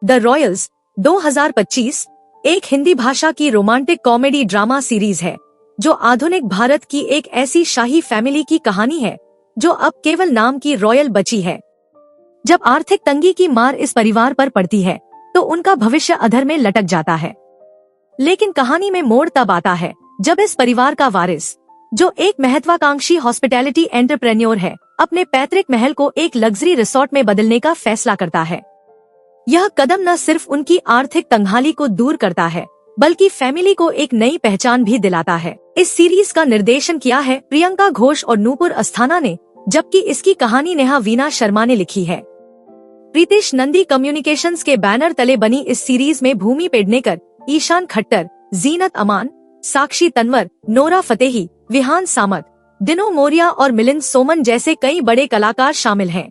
The Royals 2025 एक हिंदी भाषा की रोमांटिक कॉमेडी ड्रामा सीरीज है जो आधुनिक भारत की एक ऐसी शाही फैमिली की कहानी है जो अब केवल नाम की रॉयल बची है। जब आर्थिक तंगी की मार इस परिवार पर पड़ती है तो उनका भविष्य अधर में लटक जाता है। लेकिन कहानी में मोड़ तब आता है जब इस परिवार का वारिस, जो एक महत्वाकांक्षी हॉस्पिटैलिटी एंटरप्रेन्योर है, अपने पैतृक महल को एक लग्जरी रिसोर्ट में बदलने का फैसला करता है। यह कदम न सिर्फ उनकी आर्थिक तंगहाली को दूर करता है बल्कि फैमिली को एक नई पहचान भी दिलाता है। इस सीरीज का निर्देशन किया है प्रियंका घोष और नूपुर अस्थाना ने, जबकि इसकी कहानी नेहा वीना शर्मा ने लिखी है। प्रीतिश नंदी कम्युनिकेशंस के बैनर तले बनी इस सीरीज में भूमि पेडनेकर, ईशान खट्टर, जीनत अमान, साक्षी तन्वर, नोरा फतेही, विहान सामत, दिनो मोरिया और मिलिंद सोमन जैसे कई बड़े कलाकार शामिल हैं।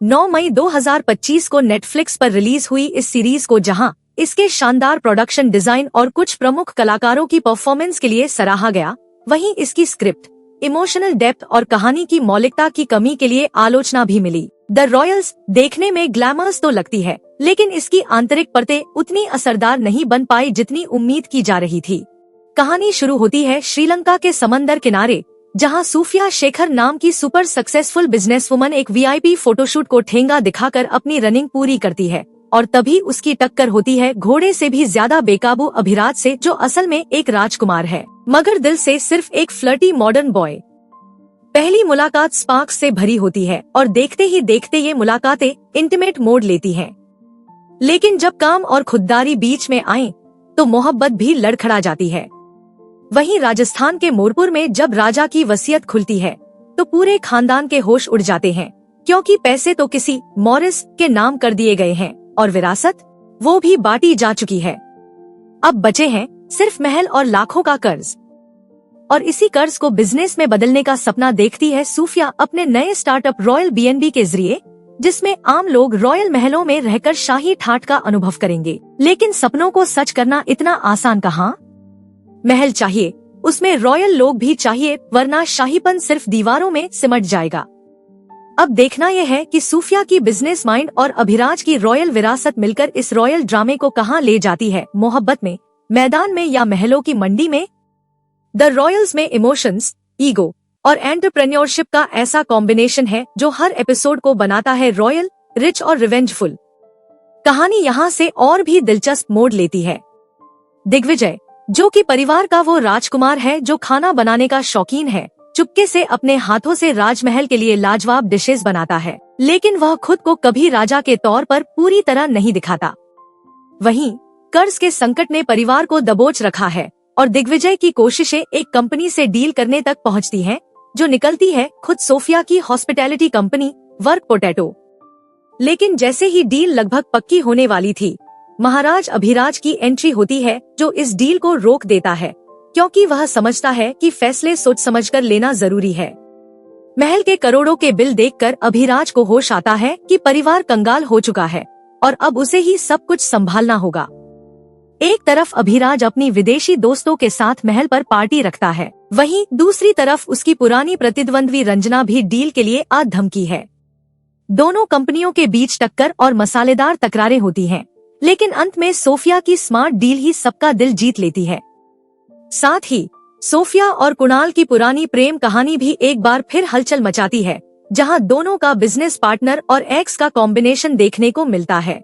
9 मई 2025 को नेटफ्लिक्स पर रिलीज हुई इस सीरीज को जहां इसके शानदार प्रोडक्शन डिजाइन और कुछ प्रमुख कलाकारों की परफॉर्मेंस के लिए सराहा गया, वहीं इसकी स्क्रिप्ट, इमोशनल डेप्थ और कहानी की मौलिकता की कमी के लिए आलोचना भी मिली। द रॉयल्स देखने में ग्लैमरस तो लगती है, लेकिन इसकी आंतरिक परतें उतनी असरदार नहीं बन पाई जितनी उम्मीद की जा रही थी। कहानी शुरू होती है श्रीलंका के समंदर किनारे, जहां सूफिया शेखर नाम की सुपर सक्सेसफुल बिजनेसवुमन एक वीआईपी फोटोशूट को ठेंगा दिखाकर अपनी रनिंग पूरी करती है और तभी उसकी टक्कर होती है घोड़े से भी ज्यादा बेकाबू अभिराज से, जो असल में एक राजकुमार है मगर दिल से सिर्फ एक फ्लर्टी मॉडर्न बॉय। पहली मुलाकात स्पार्क्स से भरी होती है और देखते ही देखते ये मुलाकातें इंटीमेट मोड लेती हैं। लेकिन जब काम और खुददारी बीच में आए तो मोहब्बत भी लड़खड़ा जाती है। वहीं राजस्थान के मोरपुर में जब राजा की वसीयत खुलती है तो पूरे खानदान के होश उड़ जाते हैं, क्योंकि पैसे तो किसी मॉरिस के नाम कर दिए गए हैं और विरासत वो भी बांटी जा चुकी है। अब बचे हैं सिर्फ महल और लाखों का कर्ज, और इसी कर्ज को बिजनेस में बदलने का सपना देखती है सूफिया अपने नए स्टार्टअप रॉयल बीएनबी के जरिए, जिसमें आम लोग रॉयल महलों में रहकर शाही ठाठ का अनुभव करेंगे। लेकिन सपनों को सच करना इतना आसान कहाँ? महल चाहिए, उसमें रॉयल लोग भी चाहिए, वरना शाहीपन सिर्फ दीवारों में सिमट जाएगा। अब देखना यह है कि सूफिया की बिजनेस माइंड और अभिराज की रॉयल विरासत मिलकर इस रॉयल ड्रामे को कहाँ ले जाती है, मोहब्बत में, मैदान में या महलों की मंडी में। द रॉयल्स में इमोशंस, ईगो और एंटरप्रेन्योरशिप का ऐसा कॉम्बिनेशन है जो हर एपिसोड को बनाता है रॉयल, रिच और रिवेंजफुल। कहानी यहाँ से और भी दिलचस्प मोड़ लेती है। दिग्विजय, जो कि परिवार का वो राजकुमार है जो खाना बनाने का शौकीन है, चुपके से अपने हाथों से राजमहल के लिए लाजवाब डिशेस बनाता है, लेकिन वह खुद को कभी राजा के तौर पर पूरी तरह नहीं दिखाता। वहीं कर्ज के संकट ने परिवार को दबोच रखा है और दिग्विजय की कोशिशें एक कंपनी से डील करने तक पहुंचती हैं, जो निकलती है खुद सोफिया की हॉस्पिटैलिटी कंपनी वर्क पोटैटो। लेकिन जैसे ही डील लगभग पक्की होने वाली थी, महाराज अभिराज की एंट्री होती है जो इस डील को रोक देता है, क्योंकि वह समझता है कि फैसले सोच समझकर लेना जरूरी है। महल के करोड़ों के बिल देखकर अभिराज को होश आता है कि परिवार कंगाल हो चुका है और अब उसे ही सब कुछ संभालना होगा। एक तरफ अभिराज अपनी विदेशी दोस्तों के साथ महल पर पार्टी रखता है, वहीं दूसरी तरफ उसकी पुरानी प्रतिद्वंद्वी रंजना भी डील के लिए आ धमकी है। दोनों कंपनियों के बीच टक्कर और मसालेदार तकरारें होती हैं, लेकिन अंत में सोफिया की स्मार्ट डील ही सबका दिल जीत लेती है। साथ ही सोफिया और कुणाल की पुरानी प्रेम कहानी भी एक बार फिर हलचल मचाती है, जहां दोनों का बिजनेस पार्टनर और एक्स का कॉम्बिनेशन देखने को मिलता है।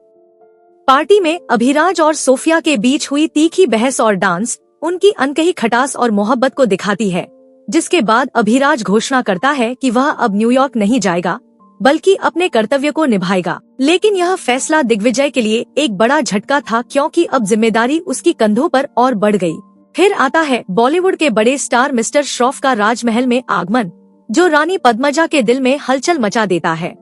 पार्टी में अभिराज और सोफिया के बीच हुई तीखी बहस और डांस उनकी अनकही खटास और मोहब्बत को दिखाती है, जिसके बाद अभिराज घोषणा करता है कि वह अब न्यूयॉर्क नहीं जाएगा बल्कि अपने कर्तव्य को निभाएगा। लेकिन यह फैसला दिग्विजय के लिए एक बड़ा झटका था, क्योंकि अब जिम्मेदारी उसकी कंधों पर और बढ़ गई। फिर आता है बॉलीवुड के बड़े स्टार मिस्टर श्रॉफ का राजमहल में आगमन, जो रानी पद्मजा के दिल में हलचल मचा देता है।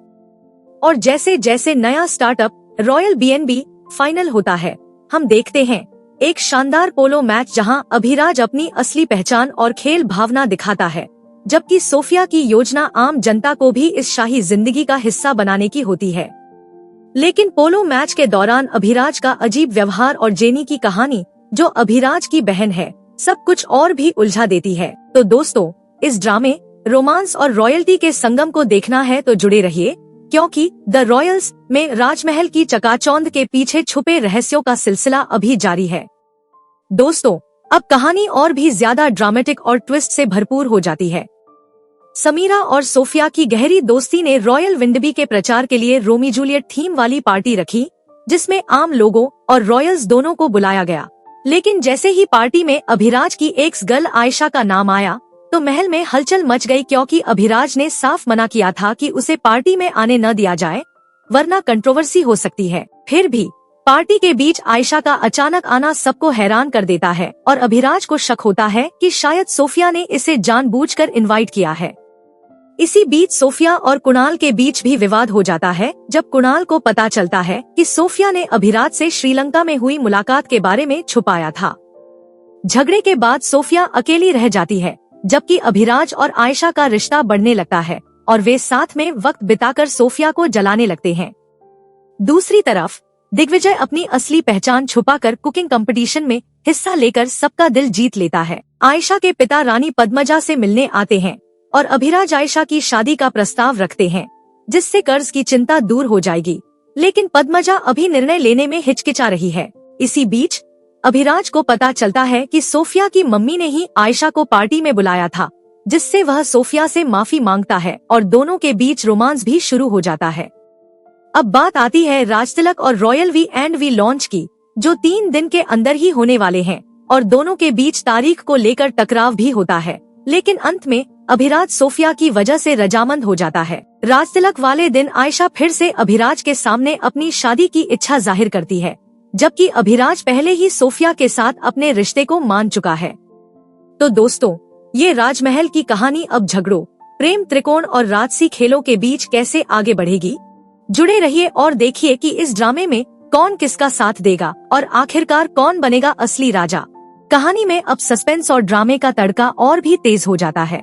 और जैसे जैसे नया स्टार्टअप रॉयल बीएनबी फाइनल होता है, हम देखते हैं एक शानदार पोलो मैच जहां अभिराज अपनी असली पहचान और खेल भावना दिखाता है, जबकि सोफिया की योजना आम जनता को भी इस शाही जिंदगी का हिस्सा बनाने की होती है। लेकिन पोलो मैच के दौरान अभिराज का अजीब व्यवहार और जेनी की कहानी, जो अभिराज की बहन है, सब कुछ और भी उलझा देती है। तो दोस्तों, इस ड्रामे, रोमांस और रॉयल्टी के संगम को देखना है तो जुड़े रहिए। क्योंकि द रॉयल्स में राजमहल की चकाचौंध के पीछे छुपे रहस्यों का सिलसिला अभी जारी है। दोस्तों, अब कहानी और भी ज्यादा ड्रामेटिक और ट्विस्ट से भरपूर हो जाती है। समीरा और सोफिया की गहरी दोस्ती ने रॉयल विंडबी के प्रचार के लिए रोमी जूलियट थीम वाली पार्टी रखी, जिसमें आम लोगों और रॉयल्स दोनों को बुलाया गया। लेकिन जैसे ही पार्टी में अभिराज की एक्स गर्ल आयशा का नाम आया तो महल में हलचल मच गई, क्योंकि अभिराज ने साफ मना किया था कि उसे पार्टी में आने न दिया जाए, वरना कंट्रोवर्सी हो सकती है। फिर भी पार्टी के बीच आयशा का अचानक आना सबको हैरान कर देता है और अभिराज को शक होता है कि शायद सोफिया ने इसे जानबूझकर इनवाइट किया है। इसी बीच सोफिया और कुणाल के बीच भी विवाद हो जाता है, जब कुणाल को पता चलता है कि सोफिया ने अभिराज से श्रीलंका में हुई मुलाकात के बारे में छुपाया था। झगड़े के बाद सोफिया अकेली रह जाती है, जबकि अभिराज और आयशा का रिश्ता बढ़ने लगता है और वे साथ में वक्त बिताकर सोफिया को जलाने लगते हैं। दूसरी तरफ दिग्विजय अपनी असली पहचान छुपाकर कुकिंग कंपटीशन में हिस्सा लेकर सबका दिल जीत लेता है। आयशा के पिता रानी पद्मजा से मिलने आते हैं और अभिराज आयशा की शादी का प्रस्ताव रखते हैं, जिससे कर्ज की चिंता दूर हो जाएगी। लेकिन पद्मजा अभी निर्णय लेने में हिचकिचा रही है। इसी बीच अभिराज को पता चलता है कि सोफिया की मम्मी ने ही आयशा को पार्टी में बुलाया था, जिससे वह सोफिया से माफी मांगता है और दोनों के बीच रोमांस भी शुरू हो जाता है। अब बात आती है राजतिलक और रॉयल वी लॉन्च की, जो 3 दिन के अंदर ही होने वाले हैं और दोनों के बीच तारीख को लेकर टकराव भी होता है। लेकिन अंत में अभिराज सोफिया की वजह से रजामंद हो जाता है। राजतिलक वाले दिन आयशा फिर से अभिराज के सामने अपनी शादी की इच्छा जाहिर करती है, जबकि अभिराज पहले ही सोफिया के साथ अपने रिश्ते को मान चुका है। तो दोस्तों, ये राजमहल की कहानी अब झगड़ों, प्रेम त्रिकोण और राजसी खेलों के बीच कैसे आगे बढ़ेगी। जुड़े रहिए और देखिए कि इस ड्रामे में कौन किसका साथ देगा और आखिरकार कौन बनेगा असली राजा। कहानी में अब सस्पेंस और ड्रामे का तड़का और भी तेज हो जाता है।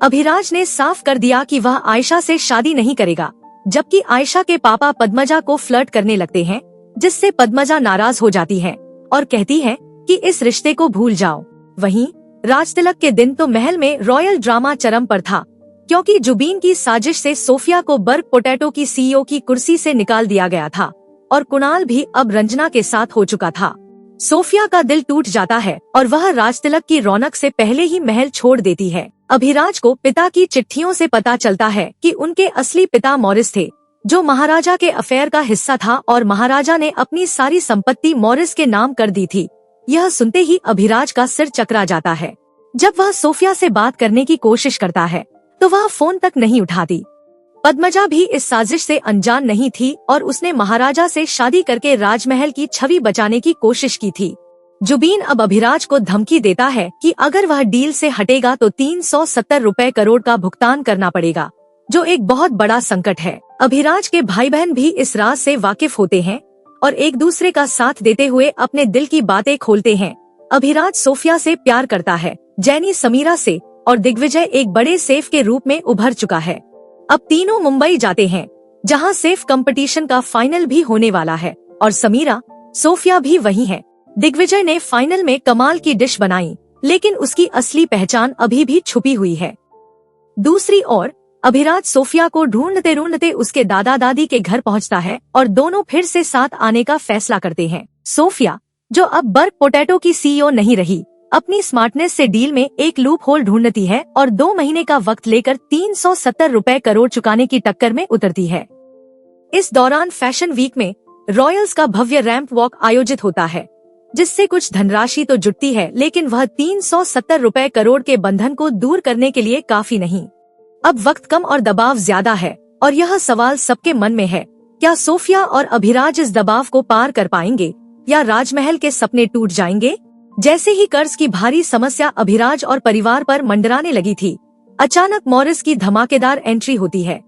अभिराज ने साफ कर दिया कि वह आयशा से शादी नहीं करेगा, जबकि आयशा के पापा पद्मजा को फ्लर्ट करने लगते हैं, जिससे पद्मजा नाराज हो जाती है और कहती है कि इस रिश्ते को भूल जाओ। वहीं राजतिलक के दिन तो महल में रॉयल ड्रामा चरम पर था, क्योंकि जुबीन की साजिश से सोफिया को बर्ग पोटैटो की सीईओ की कुर्सी से निकाल दिया गया था और कुणाल भी अब रंजना के साथ हो चुका था। सोफिया का दिल टूट जाता है और वह राजतिलक की रौनक से पहले ही महल छोड़ देती है। अभिराज को पिता की चिट्ठियों से पता चलता है कि उनके असली पिता मॉरिस थे, जो महाराजा के अफेयर का हिस्सा था और महाराजा ने अपनी सारी संपत्ति मॉरिस के नाम कर दी थी। यह सुनते ही अभिराज का सिर चकरा जाता है। जब वह सोफिया से बात करने की कोशिश करता है तो वह फोन तक नहीं उठाती। पद्मजा भी इस साजिश से अनजान नहीं थी और उसने महाराजा से शादी करके राजमहल की छवि बचाने की कोशिश की थी। जुबीन अब अभिराज को धमकी देता है कि अगर वह डील से हटेगा तो 370 करोड़ का भुगतान करना पड़ेगा, जो एक बहुत बड़ा संकट है। अभिराज के भाई बहन भी इस राज से वाकिफ होते हैं और एक दूसरे का साथ देते हुए अपने दिल की बातें खोलते हैं। अभिराज सोफिया से प्यार करता है, जैनी समीरा से और दिग्विजय एक बड़े सेफ के रूप में उभर चुका है। अब तीनों मुंबई जाते हैं, जहां सेफ कंपटीशन का फाइनल भी होने वाला है और समीरा, सोफिया भी वही है। दिग्विजय ने फाइनल में कमाल की डिश बनाई, लेकिन उसकी असली पहचान अभी भी छुपी हुई है। दूसरी ओर अभिराज सोफिया को ढूंढते ढूंढते उसके दादा दादी के घर पहुंचता है और दोनों फिर से साथ आने का फैसला करते हैं। सोफिया, जो अब बर्ग पोटैटो की सीईओ नहीं रही, अपनी स्मार्टनेस से डील में एक लूप होल ढूंढती है और 2 महीने का वक्त लेकर 370 करोड़ चुकाने की टक्कर में उतरती है। इस दौरान फैशन वीक में रॉयल्स का भव्य रैंप वॉक आयोजित होता है, जिससे कुछ धनराशि तो जुटती है, लेकिन वह 370 करोड़ के बंधन को दूर करने के लिए काफी नहीं। अब वक्त कम और दबाव ज्यादा है और यह सवाल सबके मन में है, क्या सोफिया और अभिराज इस दबाव को पार कर पाएंगे या राजमहल के सपने टूट जाएंगे। जैसे ही कर्ज की भारी समस्या अभिराज और परिवार पर मंडराने लगी थी, अचानक मॉरिस की धमाकेदार एंट्री होती है।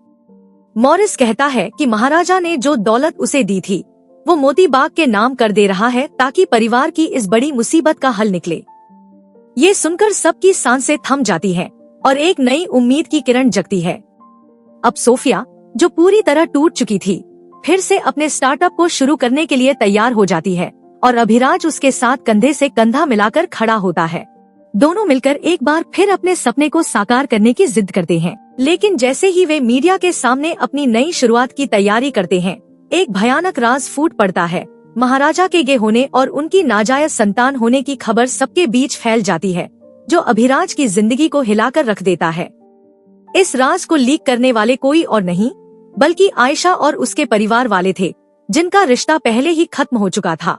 मॉरिस कहता है कि महाराजा ने जो दौलत उसे दी थी वो मोती बाग के नाम कर दे रहा है, ताकि परिवार की इस बड़ी मुसीबत का हल निकले। ये सुनकर सबकी सांसें थम जाती हैं और एक नई उम्मीद की किरण जगती है। अब सोफिया, जो पूरी तरह टूट चुकी थी, फिर से अपने स्टार्टअप को शुरू करने के लिए तैयार हो जाती है और अभिराज उसके साथ कंधे से कंधा मिलाकर खड़ा होता है। दोनों मिलकर एक बार फिर अपने सपने को साकार करने की जिद करते हैं। लेकिन जैसे ही वे मीडिया के सामने अपनी नई शुरुआत की तैयारी करते हैं, एक भयानक राज फूट पड़ता है। महाराजा के गे होने और उनकी नाजायज संतान होने की खबर सबके बीच फैल जाती है, जो अभिराज की जिंदगी को हिलाकर रख देता है। इस राज को लीक करने वाले कोई और नहीं बल्कि आयशा और उसके परिवार वाले थे, जिनका रिश्ता पहले ही खत्म हो चुका था।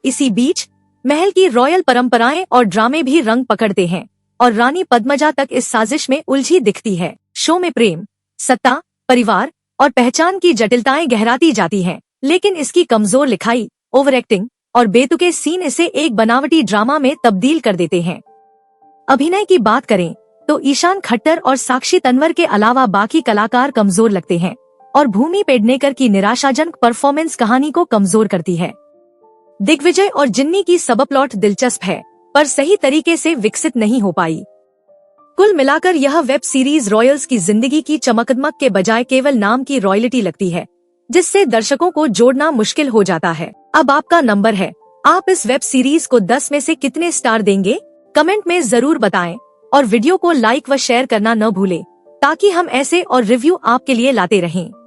इसी बीच महल की रॉयल परंपराएं और ड्रामे भी रंग पकड़ते हैं और रानी पद्मजा तक इस साजिश में उलझी दिखती है। शो में प्रेम, सत्ता, परिवार और पहचान की जटिलताएं गहराती जाती हैं, लेकिन इसकी कमजोर लिखाई, ओवर एक्टिंग और बेतुके सीन इसे एक बनावटी ड्रामा में तब्दील कर देते हैं। अभिनय की बात करें तो ईशान खट्टर और साक्षी तन्वर के अलावा बाकी कलाकार कमजोर लगते हैं और भूमि पेडनेकर की निराशाजनक परफॉर्मेंस कहानी को कमजोर करती है। दिग्विजय और जिन्नी की सबप्लॉट दिलचस्प है, पर सही तरीके से विकसित नहीं हो पाई। कुल मिलाकर यह वेब सीरीज रॉयल्स की जिंदगी की चमकदमक के बजाय केवल नाम की रॉयल्टी लगती है, जिससे दर्शकों को जोड़ना मुश्किल हो जाता है। अब आपका नंबर है, आप इस वेब सीरीज को 10 में से कितने स्टार देंगे? कमेंट में जरूर बताएं और वीडियो को लाइक व शेयर करना न भूलें, ताकि हम ऐसे और रिव्यू आपके लिए लाते रहें।